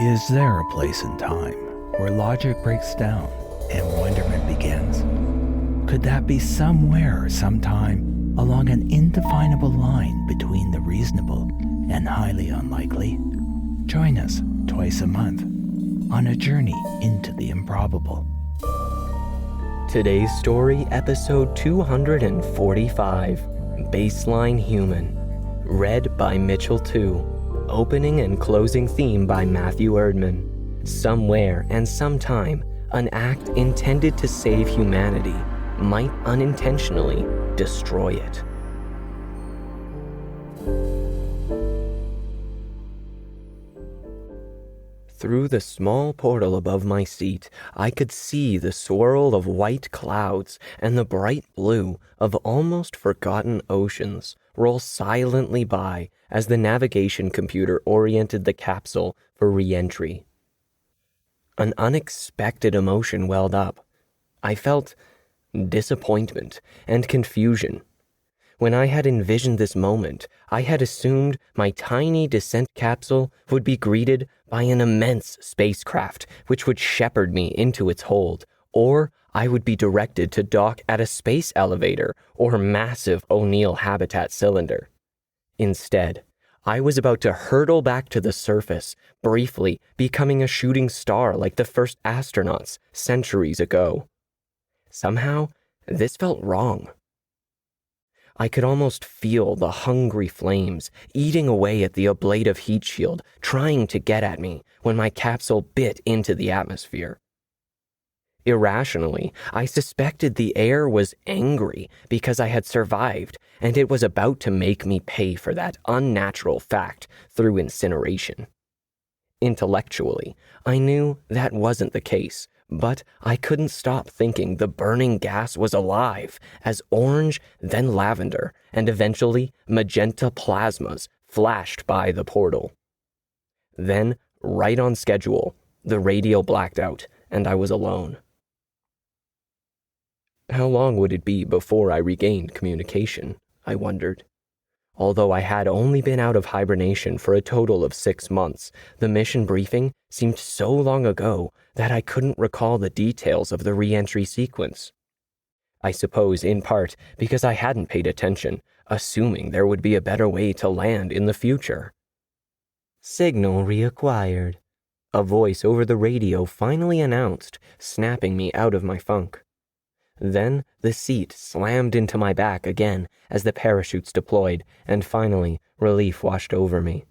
Is there a place in time where logic breaks down and wonderment begins? Could that be somewhere or sometime along an indefinable line between the reasonable and highly unlikely? Join us twice a month on a journey into the improbable. Today's story, episode 245, Baseline Human, read by Mitchell Tew. Opening and closing theme by Matthew Erdmann. Somewhere and sometime, an act intended to save humanity might unintentionally destroy it. Through the small portal above my seat, I could see the swirl of white clouds and the bright blue of almost forgotten oceans roll silently by as the navigation computer oriented the capsule for re-entry. An unexpected emotion welled up. I felt disappointment and confusion. When I had envisioned this moment, I had assumed my tiny descent capsule would be greeted by an immense spacecraft which would shepherd me into its hold, or I would be directed to dock at a space elevator or massive O'Neill habitat cylinder. Instead, I was about to hurtle back to the surface, briefly becoming a shooting star like the first astronauts centuries ago. Somehow, this felt wrong. I could almost feel the hungry flames eating away at the ablative heat shield, trying to get at me when my capsule bit into the atmosphere. Irrationally, I suspected the air was angry because I had survived, and it was about to make me pay for that unnatural fact through incineration. Intellectually, I knew that wasn't the case, but I couldn't stop thinking the burning gas was alive as orange, then lavender, and eventually magenta plasmas flashed by the portal. Then, right on schedule, the radio blacked out, and I was alone. How long would it be before I regained communication? I wondered. Although I had only been out of hibernation for a total of 6 months, the mission briefing seemed so long ago that I couldn't recall the details of the re-entry sequence. I suppose in part because I hadn't paid attention, assuming there would be a better way to land in the future. Signal reacquired, a voice over the radio finally announced, snapping me out of my funk. Then the seat slammed into my back again as the parachutes deployed, and finally, relief washed over me.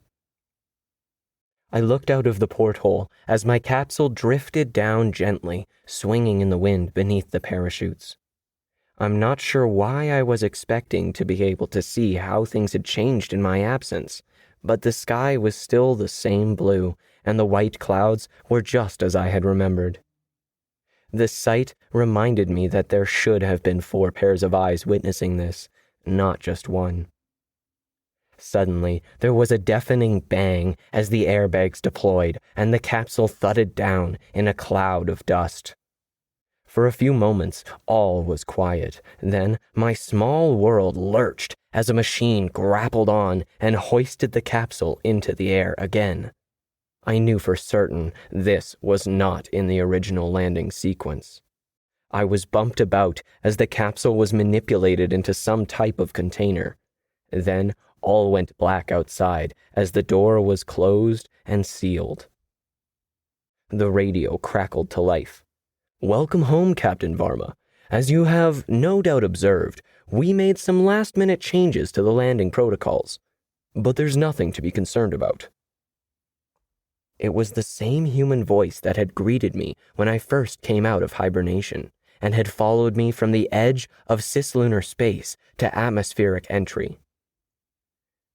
I looked out of the porthole as my capsule drifted down gently, swinging in the wind beneath the parachutes. I'm not sure why I was expecting to be able to see how things had changed in my absence, but the sky was still the same blue, and the white clouds were just as I had remembered. The sight reminded me that there should have been 4 pairs of eyes witnessing this, not just one. Suddenly, there was a deafening bang as the airbags deployed and the capsule thudded down in a cloud of dust. For a few moments, all was quiet. Then, my small world lurched as a machine grappled on and hoisted the capsule into the air again. I knew for certain this was not in the original landing sequence. I was bumped about as the capsule was manipulated into some type of container. Then all went black outside as the door was closed and sealed. The radio crackled to life. "Welcome home, Captain Varma. As you have no doubt observed, we made some last-minute changes to the landing protocols, but there's nothing to be concerned about." It was the same human voice that had greeted me when I first came out of hibernation and had followed me from the edge of cislunar space to atmospheric entry.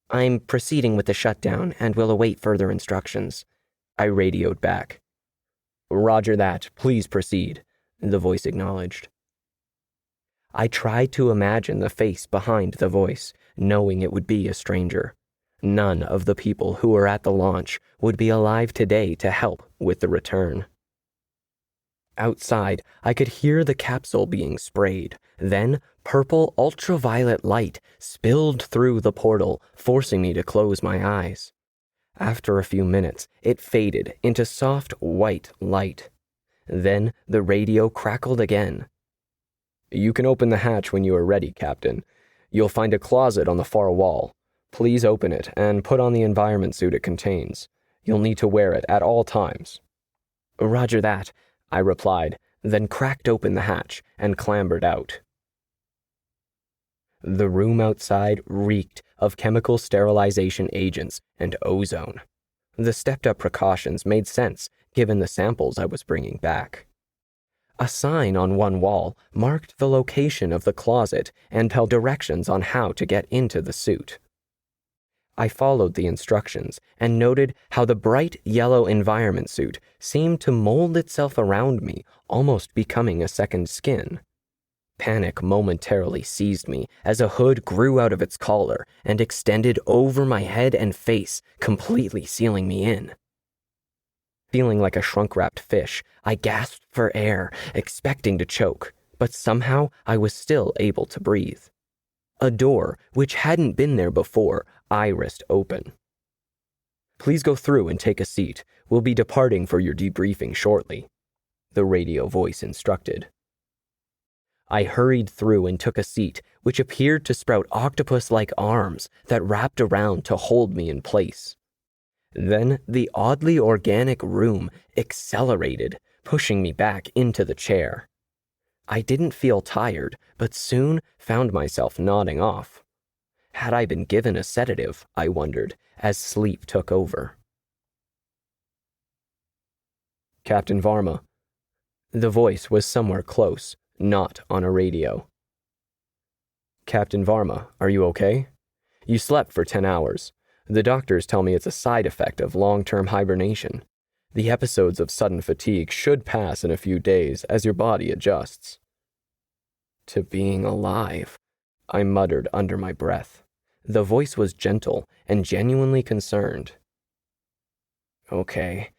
"I'm proceeding with the shutdown and will await further instructions," I radioed back. "Roger that, please proceed," the voice acknowledged. I tried to imagine the face behind the voice, knowing it would be a stranger. None of the people who were at the launch would be alive today to help with the return. Outside, I could hear the capsule being sprayed. Then, purple ultraviolet light spilled through the portal, forcing me to close my eyes. After a few minutes, it faded into soft white light. Then the radio crackled again. "You can open the hatch when you are ready, Captain. You'll find a closet on the far wall. Please open it and put on the environment suit it contains. You'll need to wear it at all times." "Roger that," I replied, then cracked open the hatch and clambered out. The room outside reeked of chemical sterilization agents and ozone. The stepped-up precautions made sense given the samples I was bringing back. A sign on one wall marked the location of the closet and held directions on how to get into the suit. I followed the instructions and noted how the bright yellow environment suit seemed to mold itself around me, almost becoming a second skin. Panic momentarily seized me as a hood grew out of its collar and extended over my head and face, completely sealing me in. Feeling like a shrunk-wrapped fish, I gasped for air, expecting to choke, but somehow I was still able to breathe. A door, which hadn't been there before, irised open. "Please go through and take a seat. We'll be departing for your debriefing shortly," the radio voice instructed. I hurried through and took a seat, which appeared to sprout octopus-like arms that wrapped around to hold me in place. Then the oddly organic room accelerated, pushing me back into the chair. I didn't feel tired, but soon found myself nodding off. Had I been given a sedative, I wondered, as sleep took over. "Captain Varma." The voice was somewhere close, not on a radio. "Captain Varma, are you okay? You slept for 10 hours. The doctors tell me it's a side effect of long-term hibernation. The episodes of sudden fatigue should pass in a few days as your body adjusts." "To being alive," I muttered under my breath. The voice was gentle and genuinely concerned. "Okay,"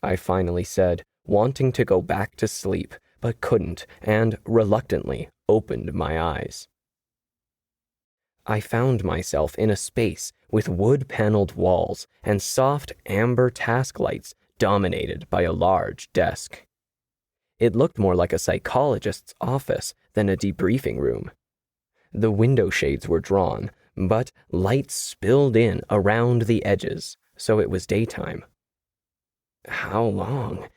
I finally said, wanting to go back to sleep, but couldn't, and reluctantly opened my eyes. I found myself in a space with wood-paneled walls and soft amber task lights dominated by a large desk. It looked more like a psychologist's office than a debriefing room. The window shades were drawn, but light spilled in around the edges, so it was daytime. "How long?"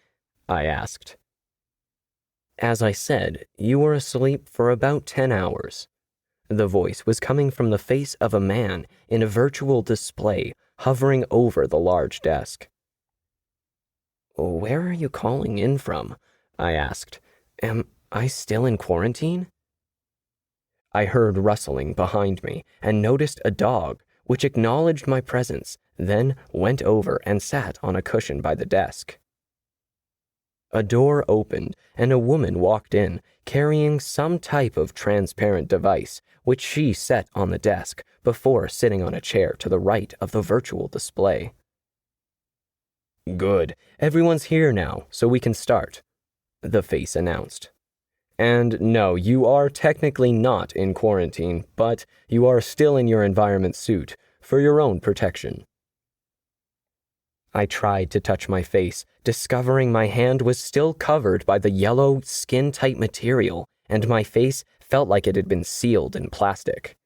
I asked. "As I said, you were asleep for about 10 hours. The voice was coming from the face of a man in a virtual display hovering over the large desk. "Where are you calling in from?" I asked. "Am I still in quarantine?" I heard rustling behind me and noticed a dog, which acknowledged my presence, then went over and sat on a cushion by the desk. A door opened and a woman walked in, carrying some type of transparent device, which she set on the desk before sitting on a chair to the right of the virtual display. "Good. Everyone's here now, so we can start," the face announced. "And no, you are technically not in quarantine, but you are still in your environment suit for your own protection." I tried to touch my face, discovering my hand was still covered by the yellow, skin-tight material, and my face felt like it had been sealed in plastic.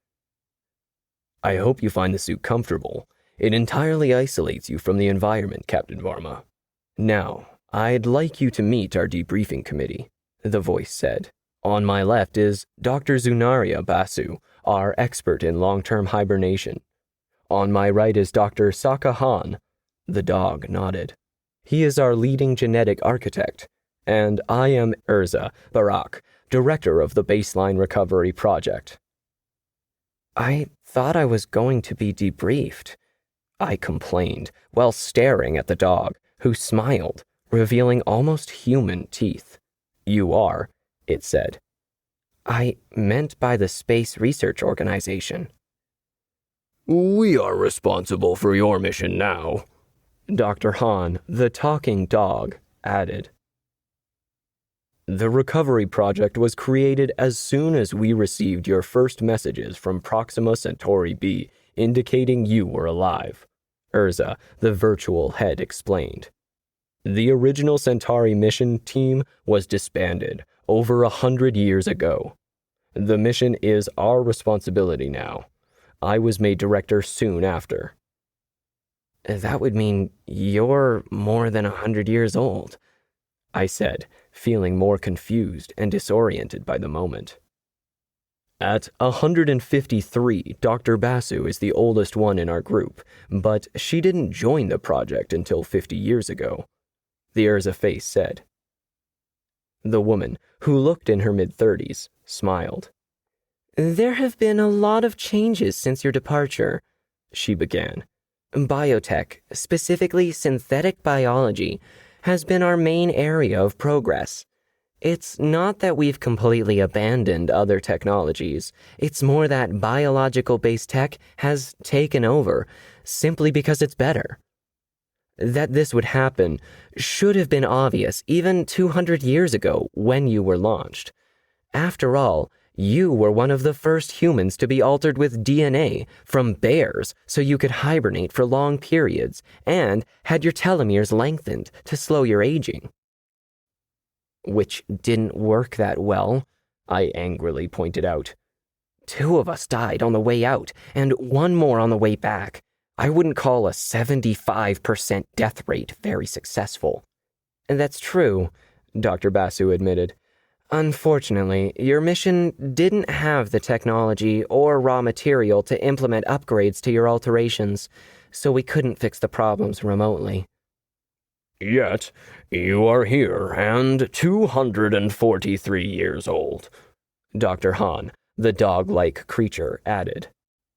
"I hope you find the suit comfortable. It entirely isolates you from the environment, Captain Varma. Now, I'd like you to meet our debriefing committee," the voice said. "On my left is Dr. Zunaria Basu, our expert in long-term hibernation. On my right is Dr. Saka Han." The dog nodded. "He is our leading genetic architect, and I am Urza Barak, director of the Baseline Recovery Project." "I thought I was going to be debriefed," I complained while staring at the dog, who smiled, revealing almost human teeth. "You are," it said. "I meant by the Space Research Organization." "We are responsible for your mission now," Dr. Han, the talking dog, added. "The recovery project was created as soon as we received your first messages from Proxima Centauri B indicating you were alive. Urza, the virtual head, explained. The original Centauri mission team was disbanded over 100 years ago. The mission is our responsibility now. I was made director soon after. That would mean you're more than 100 years old, I said, feeling more confused and disoriented by the moment. At 153, Dr. Basu is the oldest one in our group, but she didn't join the project until 50 years ago, the Urza face said. The woman, who looked in her mid-30s, smiled. There have been a lot of changes since your departure, she began. Biotech, specifically synthetic biology, has been our main area of progress. It's not that we've completely abandoned other technologies. It's more that biological-based tech has taken over, simply because it's better. That this would happen should have been obvious even 200 years ago when you were launched. After all, you were one of the first humans to be altered with DNA from bears so you could hibernate for long periods and had your telomeres lengthened to slow your aging. Which didn't work that well, I angrily pointed out. 2 of us died on the way out and 1 more on the way back. I wouldn't call a 75% death rate very successful. That's true, Dr. Basu admitted. Unfortunately, your mission didn't have the technology or raw material to implement upgrades to your alterations, so we couldn't fix the problems remotely. Yet, you are here and 243 years old, Dr. Han, the dog-like creature, added.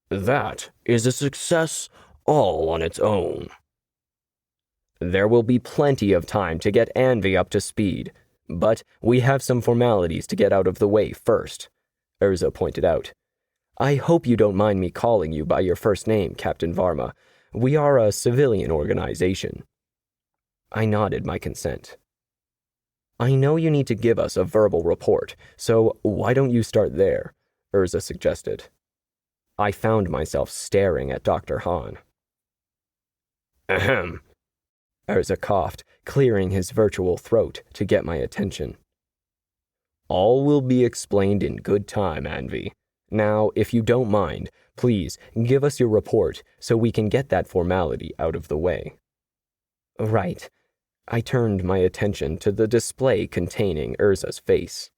That is a success all on its own. There will be plenty of time to get Anvi up to speed, but we have some formalities to get out of the way first, Urza pointed out. I hope you don't mind me calling you by your first name, Captain Varma. We are a civilian organization. I nodded my consent. I know you need to give us a verbal report, so why don't you start there, Urza suggested. I found myself staring at Dr. Han. Ahem. Urza coughed, clearing his virtual throat to get my attention. All will be explained in good time, Anvi. Now, if you don't mind, please give us your report so we can get that formality out of the way. Right. I turned my attention to the display containing Urza's face.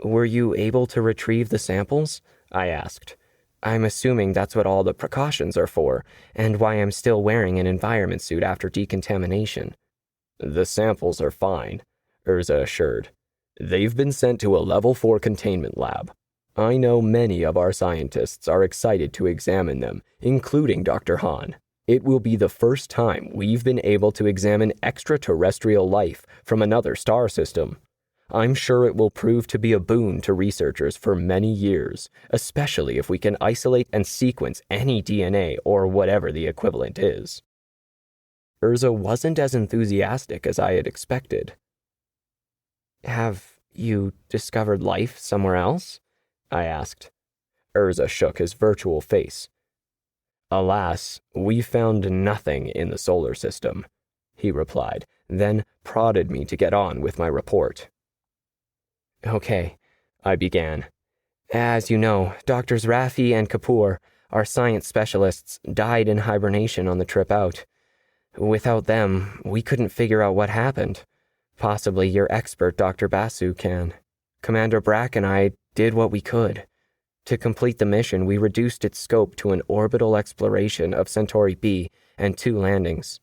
Were you able to retrieve the samples? I asked. I'm assuming that's what all the precautions are for, and why I'm still wearing an environment suit after decontamination. The samples are fine, Urza assured. They've been sent to a level 4 containment lab. I know many of our scientists are excited to examine them, including Dr. Han. It will be the first time we've been able to examine extraterrestrial life from another star system. I'm sure it will prove to be a boon to researchers for many years, especially if we can isolate and sequence any DNA or whatever the equivalent is. Urza wasn't as enthusiastic as I had expected. Have you discovered life somewhere else? I asked. Urza shook his virtual face. Alas, we found nothing in the solar system, he replied, then prodded me to get on with my report. Okay, I began. As you know, Drs. Raffi and Kapoor, our science specialists, died in hibernation on the trip out. Without them, we couldn't figure out what happened. Possibly your expert, Dr. Basu, can. Commander Brack and I did what we could. To complete the mission, we reduced its scope to an orbital exploration of Centauri B and 2 landings.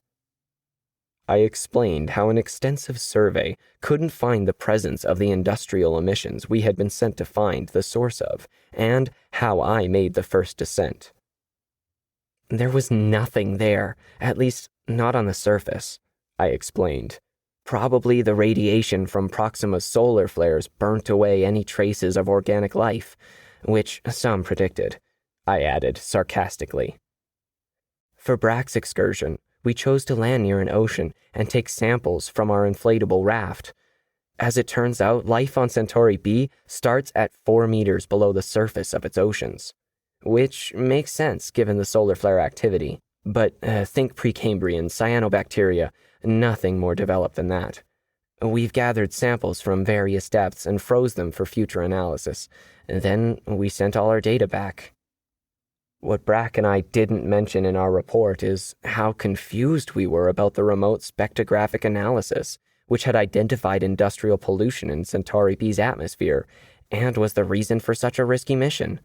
I explained how an extensive survey couldn't find the presence of the industrial emissions we had been sent to find the source of, and how I made the first descent. There was nothing there, at least not on the surface, I explained. Probably the radiation from Proxima's solar flares burnt away any traces of organic life, which some predicted, I added sarcastically. For Brack's excursion, we chose to land near an ocean and take samples from our inflatable raft. As it turns out, life on Centauri B starts at 4 meters below the surface of its oceans, which makes sense given the solar flare activity. But think Precambrian, cyanobacteria, nothing more developed than that. We've gathered samples from various depths and froze them for future analysis. Then we sent all our data back. What Brack and I didn't mention in our report is how confused we were about the remote spectrographic analysis, which had identified industrial pollution in Centauri B's atmosphere, and was the reason for such a risky mission.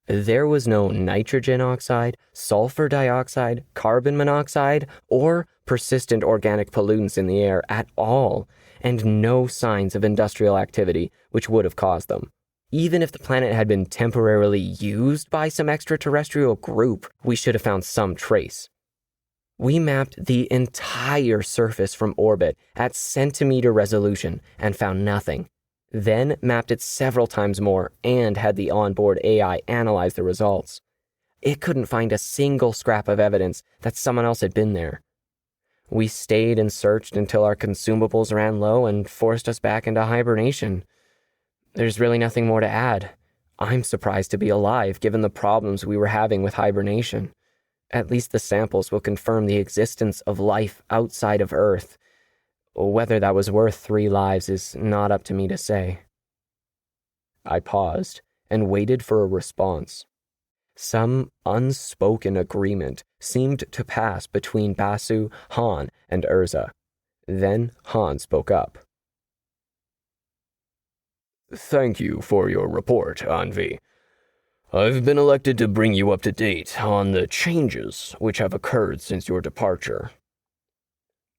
There was no nitrogen oxide, sulfur dioxide, carbon monoxide, or persistent organic pollutants in the air at all, and no signs of industrial activity which would have caused them. Even if the planet had been temporarily used by some extraterrestrial group, we should have found some trace. We mapped the entire surface from orbit at centimeter resolution and found nothing. Then mapped it several times more and had the onboard AI analyze the results. It couldn't find a single scrap of evidence that someone else had been there. We stayed and searched until our consumables ran low and forced us back into hibernation. There's really nothing more to add. I'm surprised to be alive given the problems we were having with hibernation. At least the samples will confirm the existence of life outside of Earth. Whether that was worth 3 lives is not up to me to say. I paused and waited for a response. Some unspoken agreement seemed to pass between Basu, Han, and Urza. Then Han spoke up. Thank you for your report, Anvi. I've been elected to bring you up to date on the changes which have occurred since your departure.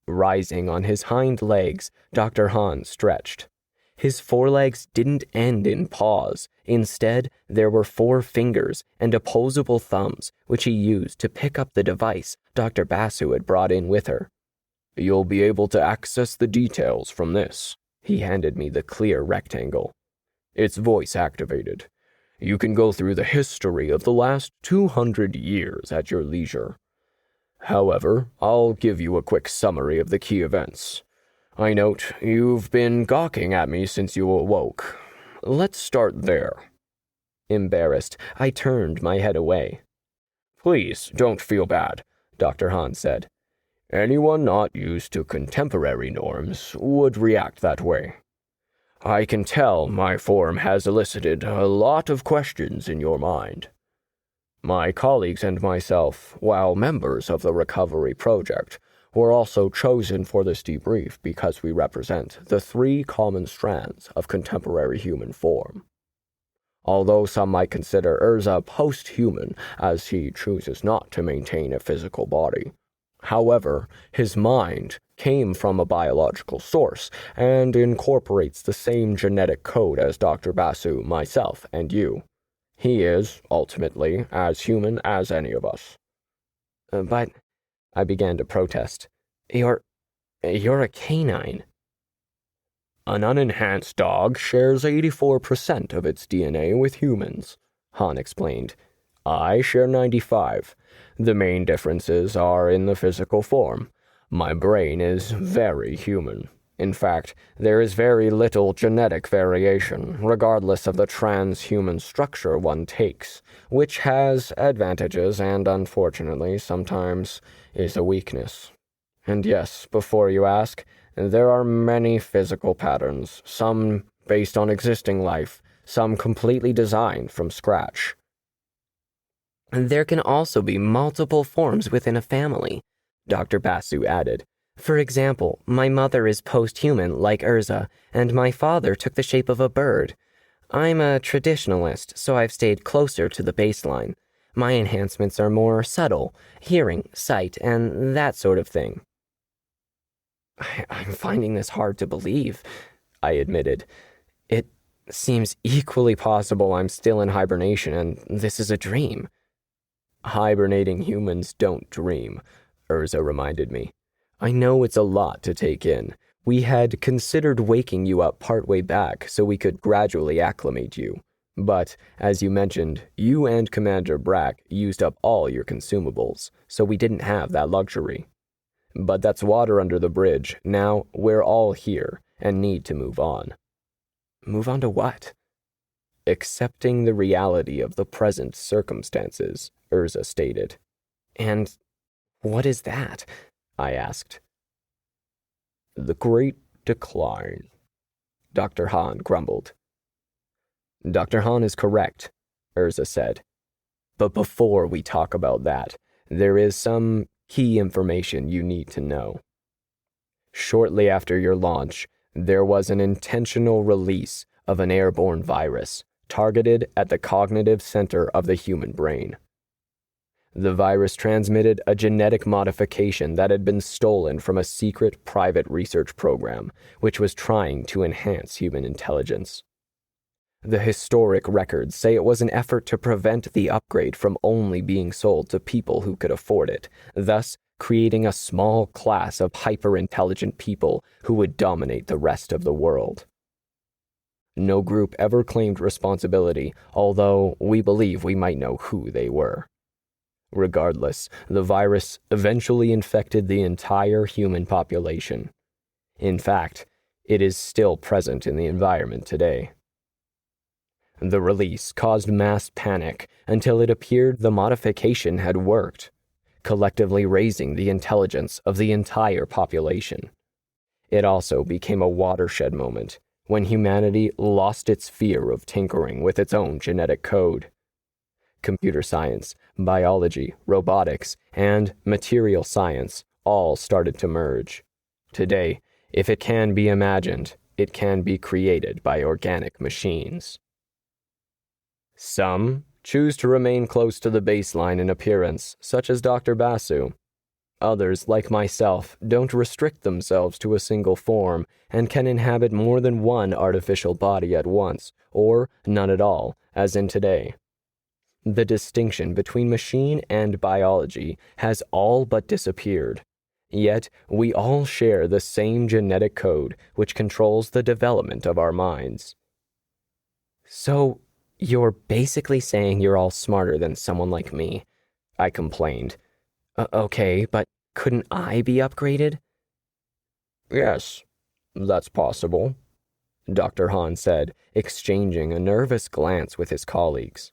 Rising on his hind legs, Dr. Han stretched. His forelegs didn't end in paws. Instead, there were 4 fingers and opposable thumbs, which he used to pick up the device Dr. Basu had brought in with her. You'll be able to access the details from this. He handed me the clear rectangle. It's voice activated. You can go through the history of the last 200 years at your leisure. However, I'll give you a quick summary of the key events. I note you've been gawking at me since you awoke. Let's start there. Embarrassed, I turned my head away. Please don't feel bad, Dr. Han said. Anyone not used to contemporary norms would react that way. I can tell my form has elicited a lot of questions in your mind. My colleagues and myself, while members of the recovery project, were also chosen for this debrief because we represent the 3 common strands of contemporary human form. Although some might consider Urza post-human as he chooses not to maintain a physical body. However, his mind came from a biological source and incorporates the same genetic code as Dr. Basu, myself, and you. He is, ultimately, as human as any of us. But, I began to protest. You're a canine. An unenhanced dog shares 84% of its DNA with humans, Han explained. I share 95. The main differences are in the physical form. My brain is very human. In fact, there is very little genetic variation, regardless of the transhuman structure one takes, which has advantages and, unfortunately, sometimes is a weakness. And yes, before you ask, there are many physical patterns, some based on existing life, some completely designed from scratch. There can also be multiple forms within a family, Dr. Basu added. For example, my mother is post-human like Urza, and my father took the shape of a bird. I'm a traditionalist, so I've stayed closer to the baseline. My enhancements are more subtle, hearing, sight, and that sort of thing. I'm finding this hard to believe, I admitted. It seems equally possible I'm still in hibernation and this is a dream. Hibernating humans don't dream, Urza reminded me. I know it's a lot to take in. We had considered waking you up partway back so we could gradually acclimate you. But, as you mentioned, you and Commander Brack used up all your consumables, so we didn't have that luxury. But that's water under the bridge. Now, we're all here and need to move on. Move on to what? Accepting the reality of the present circumstances, Urza stated. And What is that? I asked. The Great Decline, Dr. Hahn grumbled. Dr. Hahn is correct, Urza said. But before we talk about that, there is some key information you need to know. Shortly after your launch, there was an intentional release of an airborne virus targeted at the cognitive center of the human brain. The virus transmitted a genetic modification that had been stolen from a secret private research program, which was trying to enhance human intelligence. The historic records say it was an effort to prevent the upgrade from only being sold to people who could afford it, thus creating a small class of hyper-intelligent people who would dominate the rest of the world. No group ever claimed responsibility, although we believe we might know who they were. Regardless, the virus eventually infected the entire human population. In fact, it is still present in the environment today. The release caused mass panic until it appeared the modification had worked, collectively raising the intelligence of the entire population. It also became a watershed moment when humanity lost its fear of tinkering with its own genetic code. Computer science, biology, robotics, and material science all started to merge. Today, if it can be imagined, it can be created by organic machines. Some choose to remain close to the baseline in appearance, such as Dr. Basu. Others, like myself, don't restrict themselves to a single form and can inhabit more than one artificial body at once, or none at all, as in today. The distinction between machine and biology has all but disappeared. Yet, we all share the same genetic code which controls the development of our minds. So, you're basically saying you're all smarter than someone like me, I complained. Okay, but couldn't I be upgraded? Yes, that's possible, Dr. Hahn said, exchanging a nervous glance with his colleagues.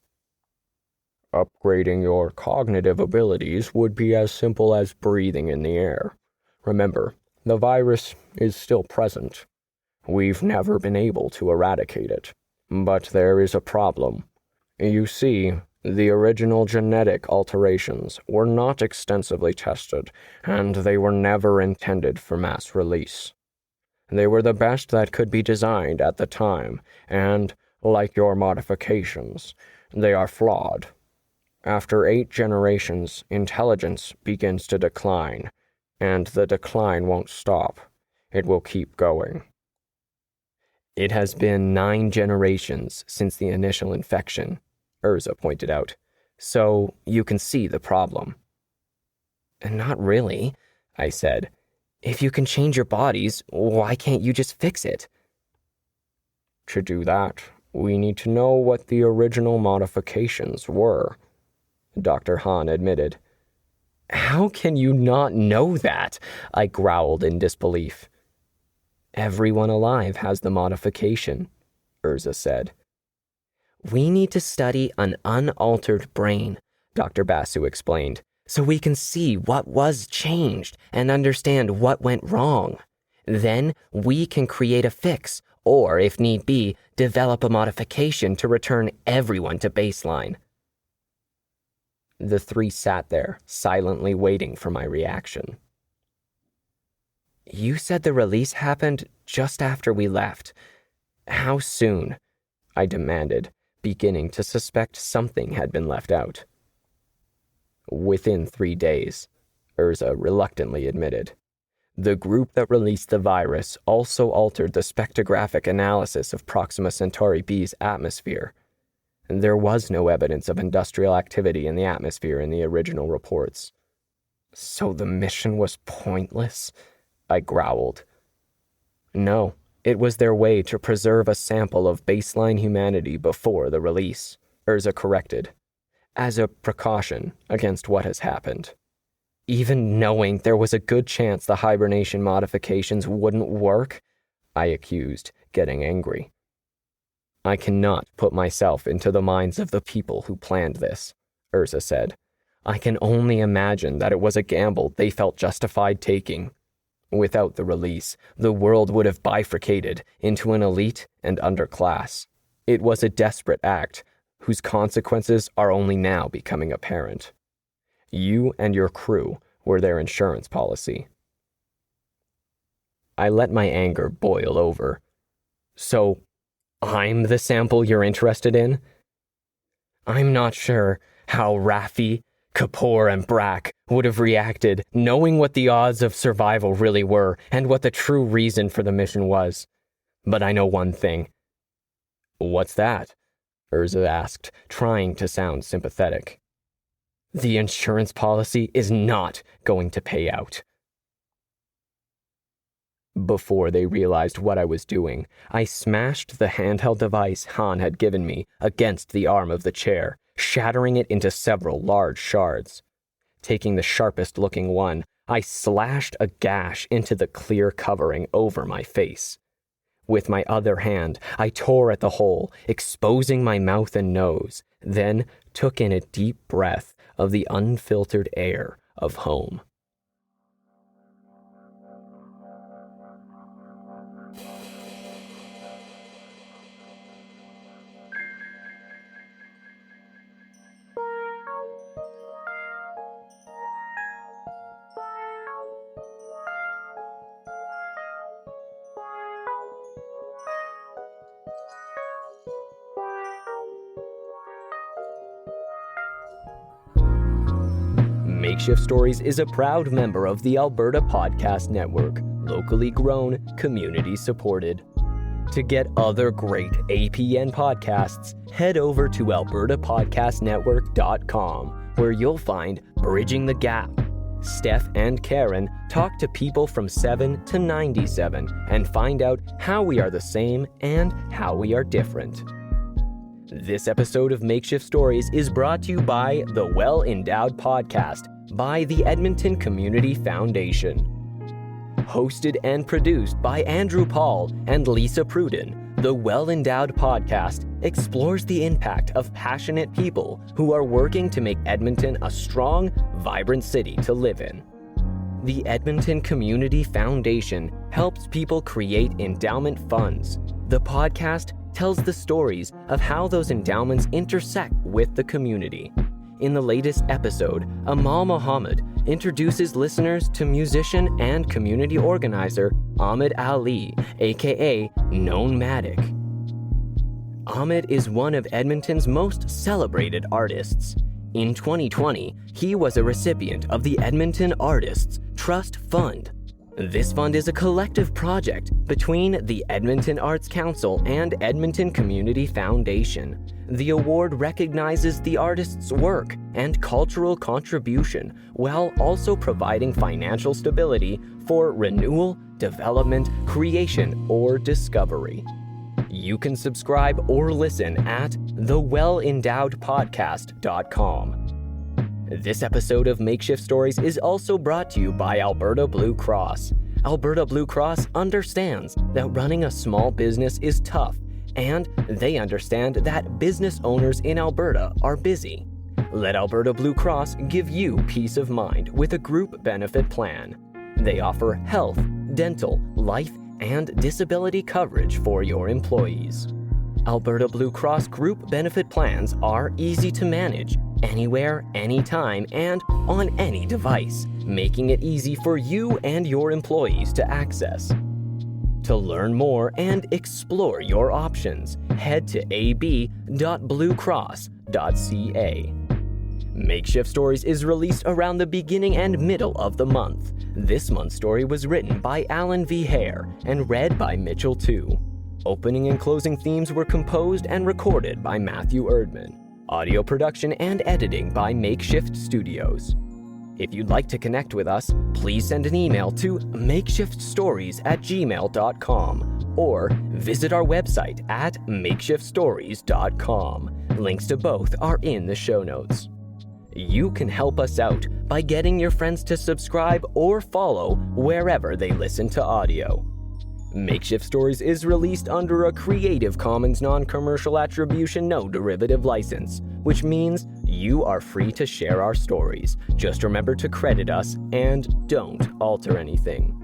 Upgrading your cognitive abilities would be as simple as breathing in the air. Remember, the virus is still present. We've never been able to eradicate it. But there is a problem. You see, the original genetic alterations were not extensively tested, and they were never intended for mass release. They were the best that could be designed at the time, and, like your modifications, they are flawed. After 8 generations, intelligence begins to decline, and the decline won't stop. It will keep going. It has been 9 generations since the initial infection, Urza pointed out, so you can see the problem. Not really, I said. If you can change your bodies, why can't you just fix it? To do that, we need to know what the original modifications were, Dr. Hahn admitted. How can you not know that? I growled in disbelief. Everyone alive has the modification, Urza said. We need to study an unaltered brain, Dr. Basu explained, so we can see what was changed and understand what went wrong. Then we can create a fix, or, if need be, develop a modification to return everyone to baseline. The 3 sat there, silently waiting for my reaction. You said the release happened just after we left. How soon? I demanded, beginning to suspect something had been left out. Within 3 days, Urza reluctantly admitted. The group that released the virus also altered the spectrographic analysis of Proxima Centauri B's atmosphere. There was no evidence of industrial activity in the atmosphere in the original reports. So the mission was pointless? I growled. No, it was their way to preserve a sample of baseline humanity before the release, Urza corrected, as a precaution against what has happened. Even knowing there was a good chance the hibernation modifications wouldn't work, I accused, getting angry. I cannot put myself into the minds of the people who planned this, Urza said. I can only imagine that it was a gamble they felt justified taking. Without the release, the world would have bifurcated into an elite and underclass. It was a desperate act, whose consequences are only now becoming apparent. You and your crew were their insurance policy. I let my anger boil over. So, I'm the sample you're interested in? I'm not sure how Raffi, Kapoor, and Brack would have reacted, knowing what the odds of survival really were and what the true reason for the mission was. But I know one thing. What's that? Urza asked, trying to sound sympathetic. The insurance policy is not going to pay out. Before they realized what I was doing, I smashed the handheld device Han had given me against the arm of the chair, shattering it into several large shards. Taking the sharpest-looking one, I slashed a gash into the clear covering over my face. With my other hand, I tore at the hole, exposing my mouth and nose, then took in a deep breath of the unfiltered air of home. Makeshift Stories is a proud member of the Alberta Podcast Network, locally grown, community supported. To get other great APN podcasts, head over to albertapodcastnetwork.com, where you'll find Bridging the Gap. Steph and Karen talk to people from 7 to 97 and find out how we are the same and how we are different. This episode of Makeshift Stories is brought to you by the Well Endowed Podcast by the Edmonton Community Foundation. Hosted and produced by Andrew Paul and Lisa Pruden, the Well Endowed Podcast explores the impact of passionate people who are working to make Edmonton a strong, vibrant city to live in. The Edmonton Community Foundation helps people create endowment funds. The podcast tells the stories of how those endowments intersect with the community. In the latest episode, Amal Muhammad introduces listeners to musician and community organizer Ahmed Ali, aka Known Matic. Ahmed is one of Edmonton's most celebrated artists. In 2020, he was a recipient of the Edmonton Artists Trust Fund. This fund is a collective project between the Edmonton Arts Council and Edmonton Community Foundation. The award recognizes the artist's work and cultural contribution while also providing financial stability for renewal, development, creation, or discovery. You can subscribe or listen at thewellendowedpodcast.com. This episode of Makeshift Stories is also brought to you by Alberta Blue Cross. Alberta Blue Cross understands that running a small business is tough, and they understand that business owners in Alberta are busy. Let Alberta Blue Cross give you peace of mind with a group benefit plan. They offer health, dental, life, and disability coverage for your employees. Alberta Blue Cross group benefit plans are easy to manage, anywhere, anytime, and on any device, making it easy for you and your employees to access. To learn more and explore your options, head to ab.bluecross.ca. Makeshift Stories is released around the beginning and middle of the month. This month's story was written by Alan V. Hare and read by Mitchell Tew. Opening and closing themes were composed and recorded by Matthew Erdmann. Audio production and editing by Makeshift Studios. If you'd like to connect with us, please send an email to makeshiftstories@gmail.com or visit our website at makeshiftstories.com. Links to both are in the show notes. You can help us out by getting your friends to subscribe or follow wherever they listen to audio. Makeshift Stories is released under a Creative Commons non-commercial attribution no derivative license, which means you are free to share our stories. Just remember to credit us and don't alter anything.